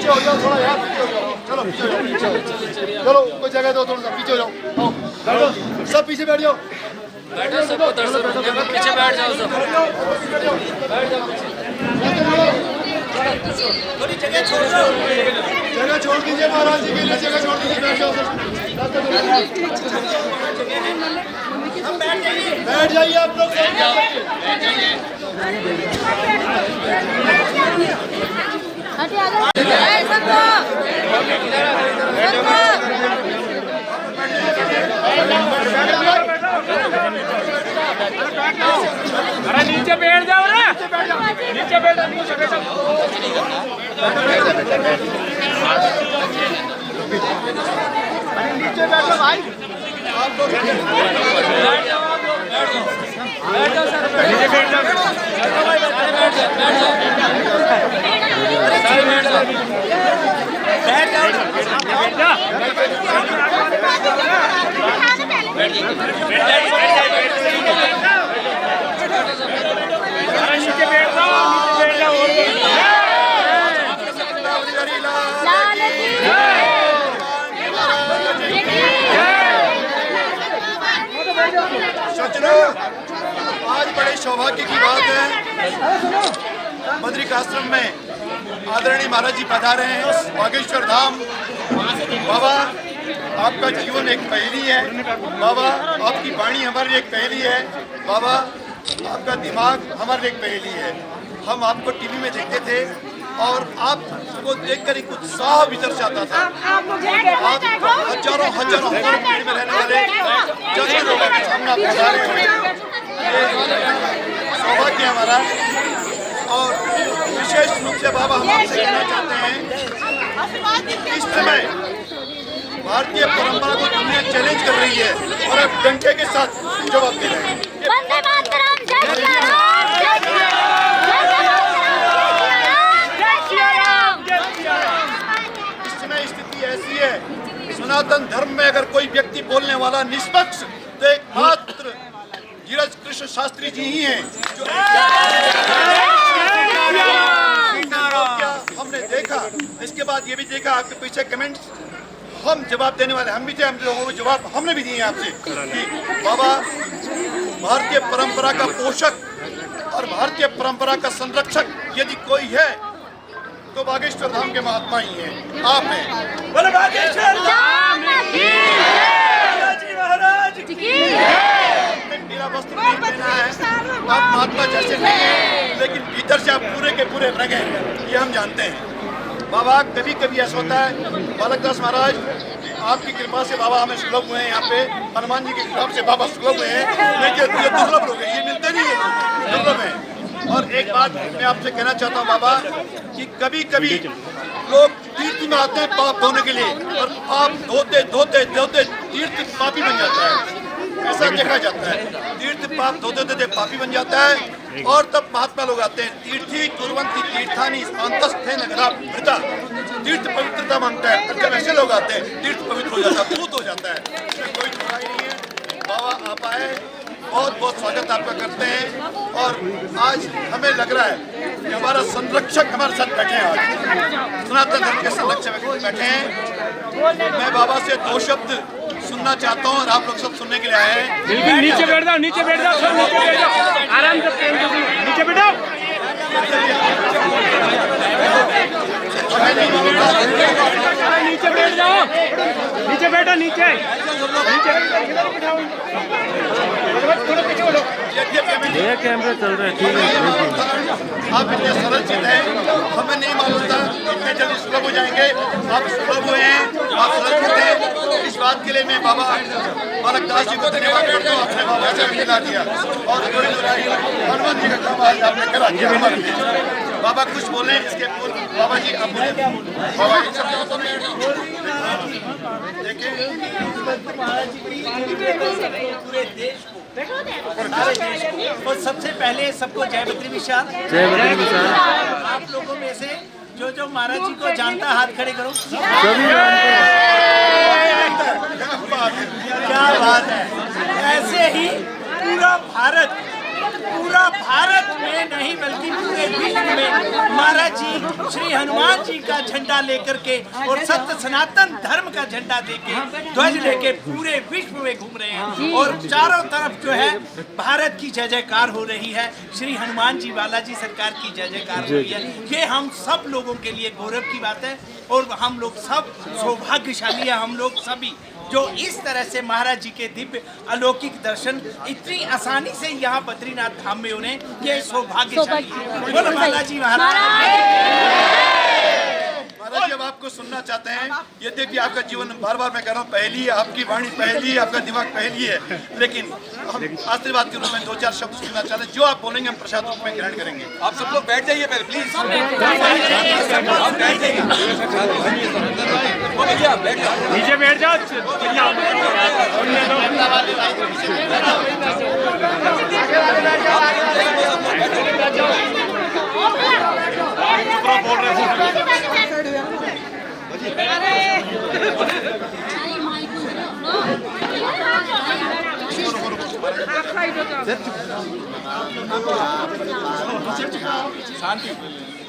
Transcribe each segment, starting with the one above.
पीछे हो जाओ थोड़ा यार, पीछे हो जाओ, चलो पीछे हो जाओ, पीछे हो जाओ। चलो कोई जगह दो, थोड़ा सा पीछे हो जाओ, आओ बैठो, सब पीछे बैठ जाओ, बैठो सबको दर्शन होंगे, पीछे बैठ जाओ सब, बैठ जाओ पीछे। थोड़ी जगह छोड़ दो, जगह छोड़ दीजिए महाराज जी के लिए, जगह छोड़ दीजिए, बैठ जाओ सब, बैठ जाइए आप लोग, बैठ जाइए। अरे नीचे बैठ जाओ ना, नीचे बैठो, नीचे बैठो। अरे नीचे बैठो भाई, आप लोग बैठ जाओ, बैठ जाओ सर, नीचे बैठ जाओ, बैठ जाओ, बैठ जाओ, नीचे बैठ जाओ, सज्जनों, आज बड़े सौभाग्य की बात है, बद्रिकाश्रम में आदरणीय महाराज जी पधारे हैं, बागेश्वर धाम। बाबा आपका जीवन एक पहेली है, बाबा आपकी वाणी हमारे लिए एक पहेली है, बाबा आपका दिमाग हमारे लिए एक पहेली है। हम आपको टीवी में देखते थे और आपको देखकर एक उत्साह भीतर से आता था। आप हजारों हजारों भीड़ में रहने वाले जैसे लोगों के सामने आप पधारे हुए, ये सौभाग्य है हमारा। और विशेष रूप से बाबा हम आपसे कहना चाहते हैं, इस समय भारतीय परंपरा को दुनिया चैलेंज कर रही है और आप डंके के साथ जवाब दे रहे हैं। वंदे मातरम, जय श्री राम, जय श्री राम, जय श्री राम। इस समय स्थिति ऐसी है, सनातन धर्म में अगर कोई व्यक्ति बोलने वाला निष्पक्ष तो एकमात्र धीरज कृष्ण शास्त्री जी ही हैं, जो क्या हमने देखा। इसके बाद ये भी देखा आपके पीछे कमेंट्स, हम जवाब देने वाले हम भी थे, हम लोगों को जवाब हमने भी दिए आपसे कि बाबा भारतीय परंपरा का पोषक और भारतीय परंपरा का संरक्षक यदि कोई है तो बागेश्वर धाम के महात्मा ही हैं, आप हैं। बोले बागेश्वर धाम की जय, महाराज की जय। नीला वस्त्र नहीं पहना है, आप महात्मा जैसे नहीं हैं, लेकिन भीतर से आप पूरे के पूरे रंग हैं, ये हम जानते हैं। बाबा कभी कभी ऐसा होता है, बालकदास महाराज आपकी कृपा से बाबा हमें सुलभ हुए हैं, यहाँ पे हनुमान जी की कृपा से बाबा सुलभ हुए हैं, लेकिन ये दुर्लभ लोग हैं, ये मिलते नहीं है, दुर्लभ है। और एक बात मैं आपसे कहना चाहता हूँ बाबा कि कभी कभी लोग तीर्थ में आते हैं पाप धोने के लिए, और पाप धोते धोते धोते तीर्थ पापी बन जाता है, ऐसा देखा जाता है। तीर्थ पाप धोते धोते पापी बन जाता है और तब महात्मा लोग आते हैं, तीर्थी कुर्वन्ति तीर्थानि स्वान्तस्थे नगरा वृता, तीर्थ पवित्रता मांगता है। जब ऐसे लोग आते हैं तीर्थ पवित्र हो जाता है, पूत हो जाता है, इसमें कोई बुराई नहीं है। बाबा आप आए, बहुत बहुत स्वागत आपका करते हैं। और आज हमें लग रहा है कि हमारा संरक्षक हमारे साथ बैठे हैं, आज सनातन धर्म के संरक्षक बैठे हैं। मैं बाबा से दो शब्द सुनना चाहता हूँ और आप लोग सब सुनने के लिए आए हैं। बिल्कुल नीचे बैठ जाओ, नीचे बैठ जाओ, सब नीचे बैठ जाओ, आराम से नीचे बैठो। अरे नीचे बैठ जाओ, नीचे बैठो, नीचे नीचे ये कैमरा चल रहा है, ठीक है। आप इतने सरल चित हैं, हमें नहीं मालूम था इतने जल्दी सुलभ हो जाएंगे। आप सुलभ हुए हैं, आप सरल चित हैं, इस बात के लिए मैं बाबा बालकदास जी को धन्यवाद करता हूँ। आपने बाबा से मिला दिया और कोई हनुमान जी का काम आज आपने करा दिया हमारे लिए। बाबा कुछ बोले इसके पूर्व, बाबा जी आप बोले, बाबा एक शब्द देखिए पूरे देश को और सबसे पहले सबको जय बद्री विशाल। जय बद्री विशाल। आप लोगों में से जो जो महाराज जी को जानता हाथ खड़े करो। क्या बात है। ऐसे ही पूरा भारत में नहीं बल्कि पूरे विश्व में महाराज जी श्री हनुमान जी का झंडा लेकर के और सत्य सनातन धर्म का झंडा लेके ध्वज लेके पूरे विश्व में घूम रहे हैं और चारों तरफ जो है भारत की जय जयकार हो रही है। श्री हनुमान जी बालाजी सरकार की जय जयकार हो रही है। ये हम सब लोगों के लिए गौरव की बात है और हम लोग सब सौभाग्यशाली है। हम लोग सभी जो इस तरह से महाराज जी के दिव्य अलौकिक दर्शन इतनी आसानी से यहाँ बद्रीनाथ धाम में उन्हें ये सौभाग्यशाली है। बोलो बालाजी महाराज। महाराज जी अब आपको सुनना चाहते हैं। ये देखिए आपका जीवन बार बार मैं कह रहा हूँ पहली है, आपकी वाणी पहली है, आपका दिमाग पहली है, लेकिन हम आशीर्वाद के रूप में 2-4 शब्द सुनना चाहते हैं। जो आप बोलेंगे हम प्रसाद रूप में ग्रहण करेंगे। आप सब लोग बैठ जाइए पहले प्लीज। नीचे बैठ जाओ। बोल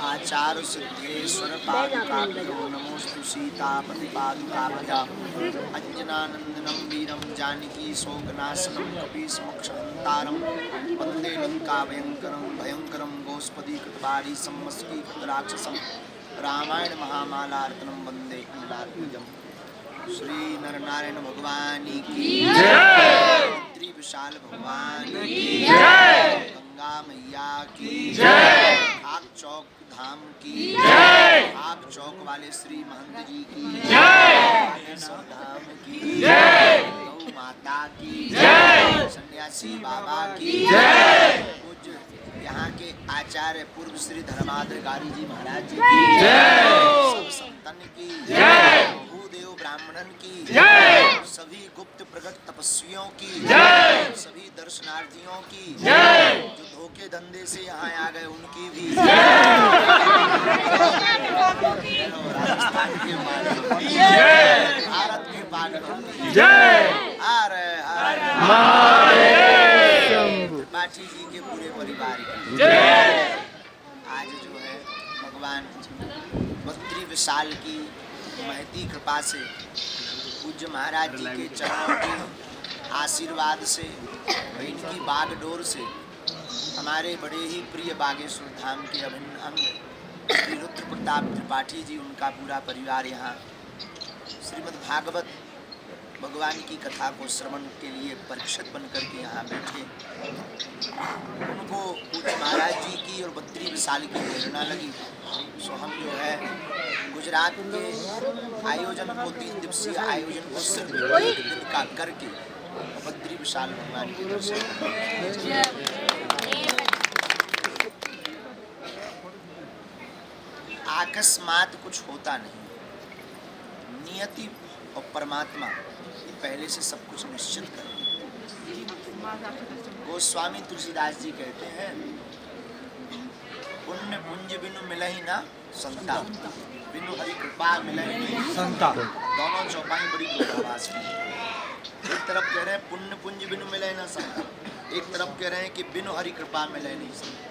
आचार सिद्धेश्वर पादुकाभ्यो नमोस्तु सीतापति पादुकाभ्याम् अंजनानंदनं वीरं जानकी शोकनाशनं कपीशमोक्षहन्तारं वन्दे लंकाभयंकरं भयंकरं गोस्पदीकृतवारिसं मस्कीकृतराक्षसं रामायण महामालार्पणं वन्दे अमलात्मजम्। श्री नरनारायण भगवान की जय, श्री विशाल भगवान की जय, गंगा मैया की जय, खाक चौक धाम की जय, खाक चौक वाले श्री महंत जी की जय, धाम की जय, गौ माता की जय, सन्यासी बाबा की जय, यहाँ के आचार्य पूर्व श्री धर्माधिकारी जी महाराज जी की जय, सब संतन की जय, भूदेव ब्राह्मणन की जय, सभी गुप्त प्रकट तपस्वियों की जय, सभी दर्शनार्थियों की जय, जो धोखे धंधे से यहाँ आ गए उनकी भी राजस्थान के पागलों की जय, भारत के पागलों की जय, त्रिपाठी जी के पूरे परिवार की जय। आज जो है भगवान बद्री विशाल की महती कृपा से पूज्य महाराज जी के चरणों के आशीर्वाद से इनकी बागडोर से हमारे बड़े ही प्रिय बागेश्वर धाम के अभिन्न अंग श्री रुद्र प्रताप त्रिपाठी जी उनका पूरा परिवार यहाँ श्रीमद् भागवत भगवान की कथा को श्रवण के लिए परीक्षित बनकर के यहाँ बैठे। उनको पूज्य महाराज जी की और बद्री विशाल की प्रेरणा लगी, सो हम जो है गुजरात के आयोजन को 3 दिवसीय आयोजन को सिर्फ 1 दिन का करके बद्री विशाल भगवान के दर्शन। अकस्मात कुछ होता नहीं, नियति और परमात्मा पहले से सब कुछ निश्चित कर। गोस्वामी तुलसीदास जी कहते हैं पुण्य पुंज बिनु मिले ही ना संता, बिनु हरि कृपा मिले ही नहीं संता। दोनों चौपाई बड़ी विरोधाभास की। एक तरफ कह रहे हैं पुण्य पुंज बिनु मिले ना संता, एक तरफ कह रहे हैं कि बिनु हरि कृपा मिले नहीं संता।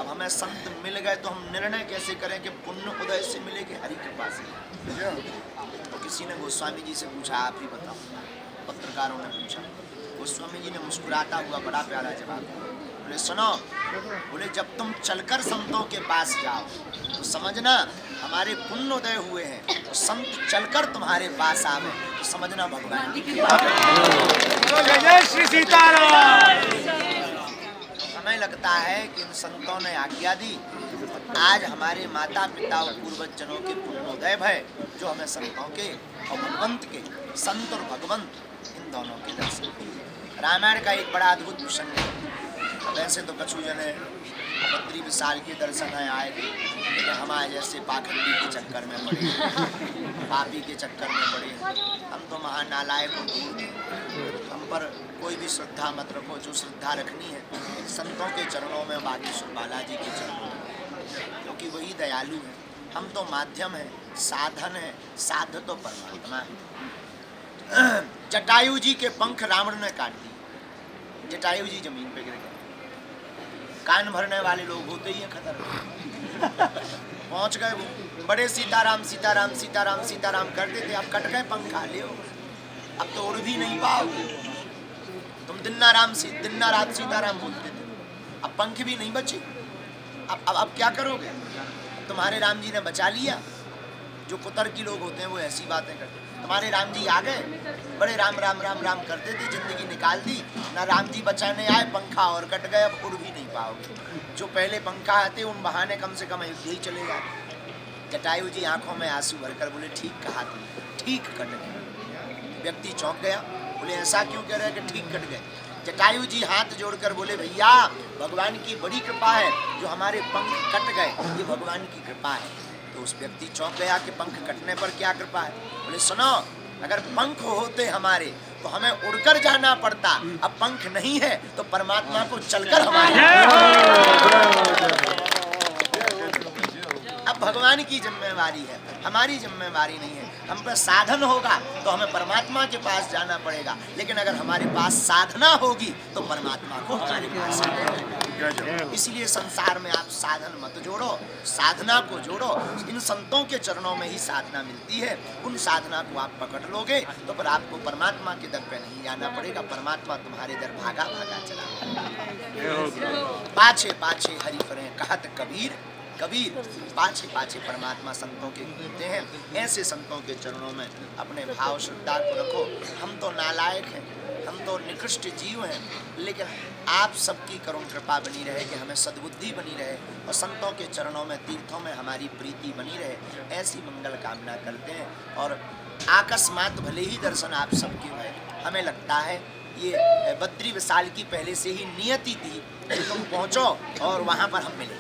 अब हमें संत मिल गए तो हम निर्णय कैसे करें कि पुण्य उदय से मिले कि हरि कृपा से। तो किसी ने गोस्वामी जी से पूछा, आप ही बताओ। पत्रकारों ने पूछा, गोस्वामी जी ने मुस्कुराता हुआ बड़ा प्यारा जवाब दिया। बोले सुनो, बोले जब तुम चलकर संतों के पास जाओ तो समझना हमारे पुण्य उदय हुए हैं, तो संत चलकर तुम्हारे पास आवे तो समझना भगवान की कृपा। जय श्री सीताराम। हमें लगता है कि इन संतों ने आज्ञा दी, आज हमारे माता पिता और पूर्वज जनों के पुण्योदय भय जो हमें संतों के और भगवंत के, संत और भगवंत इन दोनों के दर्शन। रामायण का एक बड़ा अद्भुत प्रसंग है। वैसे तो कछु जने बद्री विशाल के दर्शन है आए थे, लेकिन हमारे जैसे पाखंडी के चक्कर में पड़े, पापी के चक्कर में पड़े, हम तो महानालायक और दूर थे। हम पर कोई भी श्रद्धा मत रखो, जो श्रद्धा रखनी है संतों के चरणों में, बागेश्वर बालाजी के चरणों में, क्योंकि वही दयालु है। हम तो माध्यम है, साधन है, साध तो परमात्मा है। जटायु जी के पंख रावण ने काट दिए, जटायु जी जमीन पे गिर गए। कान भरने वाले लोग होते ही हैं खतर। पहुंच गए वो, बड़े सीताराम सीताराम सीताराम सीताराम करते थे, अब कट गए पंखा ले, अब तो उड़ भी नहीं पाओगे। तुम दिन रात सीताराम बोलते थे, अब पंख भी नहीं बचे। अब क्या करोगे? तुम्हारे राम जी ने बचा लिया। जो कुतर की लोग होते हैं वो ऐसी बातें करते। तुम्हारे राम जी आ गए, बड़े राम राम राम राम करते थे, जिंदगी निकाल दी ना। राम जी बचाने आए, पंखा और कट गए, अब उड़ भी नहीं पाओगे। जो पहले पंखा आते उन बहाने कम से कम अयोध्या ही चले जाते। जटायु जी आंखों में आंसू भरकर बोले, ठीक कहा तुमने, ठीक कट गए। व्यक्ति चौंक गया, बोले ऐसा क्यों कह रहे हैं कि ठीक कट गए? जटायु जी हाथ जोड़कर बोले, भैया भगवान की बड़ी कृपा है, जो हमारे पंख कट गए ये भगवान की कृपा है। तो उस व्यक्ति चौंक गया कि पंख कटने पर क्या कृपा है? बोले सुनो, अगर पंख होते हमारे तो हमें उड़कर जाना पड़ता, अब पंख नहीं है तो परमात्मा को चलकर हमारे। अब भगवान की जिम्मेवारी है, हमारी जिम्मेवारी नहीं है। हम पर साधन होगा तो हमें परमात्मा के पास जाना पड़ेगा, लेकिन अगर हमारे पास साधना होगी तो परमात्मा को हमारे पास आना पड़ेगा। इसलिए संसार में आप साधन मत जोड़ो, साधना को जोड़ो। इन संतों के चरणों में ही साधना मिलती है। उन साधना को आप पकड़ लोगे तो पर आपको परमात्मा के दर पे नहीं जाना पड़ेगा, परमात्मा तुम्हारे दर भागा भागा चला। पाछे पाछे हरि करें कहत कबीर, कबीर पाछे पाछे परमात्मा संतों के घूमते हैं। ऐसे संतों के चरणों में अपने भाव श्रद्धा को रखो। हम तो नालायक हैं, हम तो निकृष्ट जीव हैं, लेकिन आप सबकी करुण कृपा बनी रहे कि हमें सद्बुद्धि बनी रहे और संतों के चरणों में, तीर्थों में हमारी प्रीति बनी रहे, ऐसी मंगल कामना करते हैं। और अकस्मात भले ही दर्शन आप सबके हुए, हमें लगता है ये बद्री विशाल की पहले से ही नियति थी कि तुम पहुंचो और वहां पर हम मिले।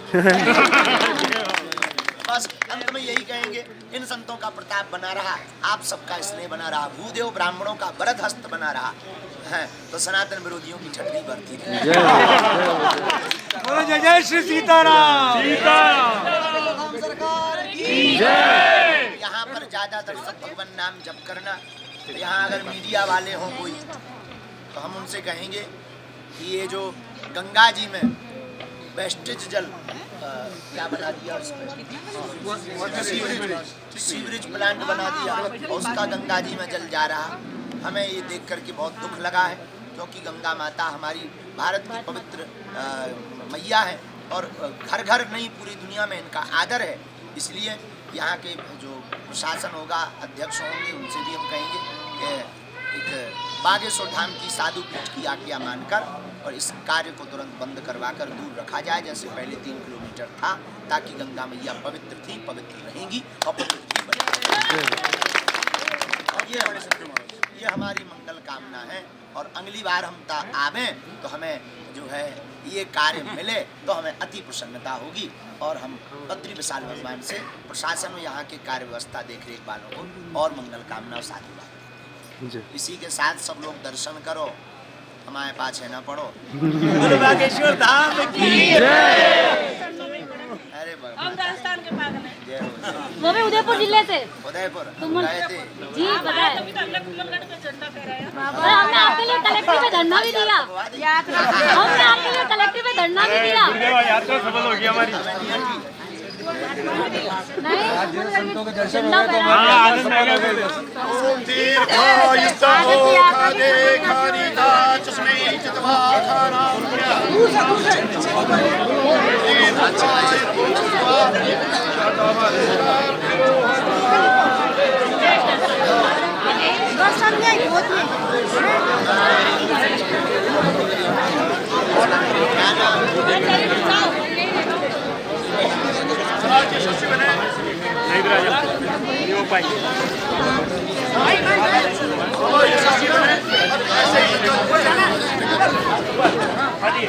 बस अंत में यही कहेंगे, इन संतों का प्रताप बना रहा, आप सबका स्नेह बना रहा, भूदेव ब्राह्मणों का वरद हस्त बना रहा है, तो सनातन विरोधियों की छटरी बढ़ती रही। जय जय श्री सीताराम। यहाँ पर ज्यादातर सब भगवान नाम जप करना। यहाँ अगर मीडिया वाले हों कोई, तो हम उनसे कहेंगे कि ये जो गंगा जी में वेस्टेज जल क्या बना दिया, उसमें सीवरेज प्लांट बना दिया और उसका गंगा जी में जल जा रहा, हमें ये देख करके बहुत दुख लगा है। क्योंकि गंगा माता हमारी भारत की पवित्र मैया है और घर घर नहीं पूरी दुनिया में इनका आदर है। इसलिए यहाँ के जो प्रशासन होगा, अध्यक्ष होंगे, उनसे भी हम कहेंगे कि एक बागेश्वर धाम की साधु पीठ की आज्ञा मानकर और इस कार्य को तुरंत बंद करवाकर दूर रखा जाए, जैसे पहले 3 किलोमीटर था, ताकि गंगा मैया पवित्र थी, पवित्र रहेंगी और पवित्र बनेगी। ये हमारी मंगल कामना है। और अगली बार हम आवें तो हमें जो है ये कार्य मिले तो हमें अति प्रसन्नता होगी और हम बद्री विशाल भगवान से प्रशासन में यहाँ के कार्य व्यवस्था देख रेख वालों को और मंगल कामना और साधुवाद। इसी के साथ सब लोग दर्शन करो, हमारे पास है ना पढ़ो। बागेश्वर धाम की अरे हम राजस्थान के पागल हैं। जय हो। वो भी उदयपुर जिले से। उदयपुर तुम गए थे? जी पता है। और हमने आपके लिए कलेक्टर में धरना भी दिया। हमने आपके लिए कलेक्टर में धरना भी दिया। यात्रा सफल होगी हमारी। संतों के दर्शन हो गए। आनंद आएगा। नहीं राजा नहीं हो पाएगी। हाँ जी।